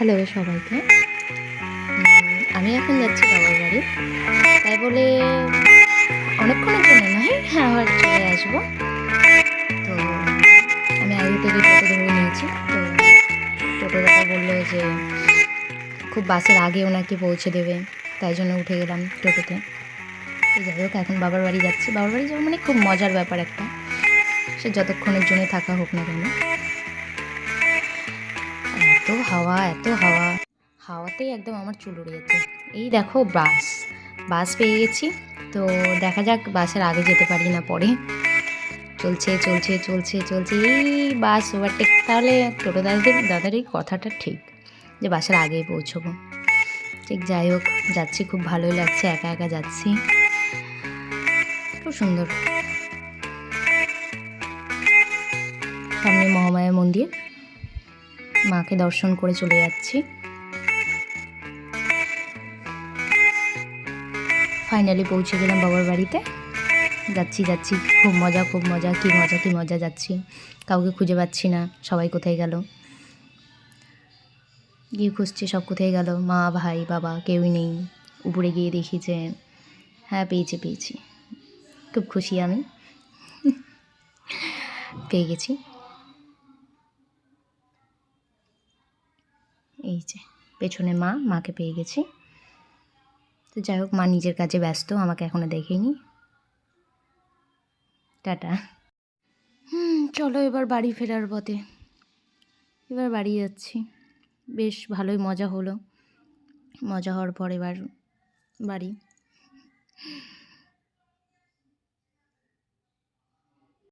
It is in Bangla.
হ্যালো সবাইকে। আমি এখন যাচ্ছি বাবার বাড়ি। তাই বলে অনেকক্ষণের জন্য নয়, আবার চলে আসবো। তো আমি আগে থেকে টোটো ধরে নিয়েছি। তো টোটোদাদা বললো যে খুব বাসের আগে ওনাকে পৌঁছে দেবে, তাই জন্য উঠে গেলাম টোটোতে। তো যাই হোক, এখন বাবার বাড়ি যাচ্ছি। বাবার বাড়ি যাওয়া মানে খুব মজার ব্যাপার একটা, সে যতক্ষণের জন্য থাকা হোক না কেন। এত হাওয়া, এত হাওয়া, হাওয়াতেই একদম আমার চুল উড়ে যাচ্ছে। এই দেখো বাস পেয়ে গেছি। তো দেখা যাক বাসের আগে যেতে পারি না পরে। চলছে চলছে চলছে চলছে, এই বাস ওভারটেক। তাহলে টোটো দাদার এই কথাটা ঠিক যে বাসের আগেই পৌঁছবো। ঠিক, যাই হোক, যাচ্ছি, খুব ভালোই লাগছে, একা একা যাচ্ছি, খুব সুন্দর। সামনে মহামায়া মন্দির, মাকে দর্শন করে চলে যাচ্ছি। ফাইনালি পৌঁছে গেলাম বাবার বাড়িতে। যাচ্ছি, খুব মজা, কি মজা যাচ্ছি। কাউকে খুঁজে পাচ্ছি না, সবাই কোথায় গেল। গিয়ে খুঁজছি, সব কোথায় গেল, মা ভাই বাবা কেউই নেই। উপরে গিয়ে দেখি যে হ্যাঁ, পেয়েছি। খুব খুশি আমি, পেয়ে গেছি। এই যে পেছনে মাকে পেয়ে গেছি। তো যাই হোক, মা নিজের কাজে ব্যস্ত, আমাকে এখনো দেখেনি। টাটা। চলো এবার বাড়ি ফেরার পথে। এবার বাড়ি যাচ্ছি। বেশ ভালোই মজা হলো। মজা হওয়ার পর এবার বাড়ি।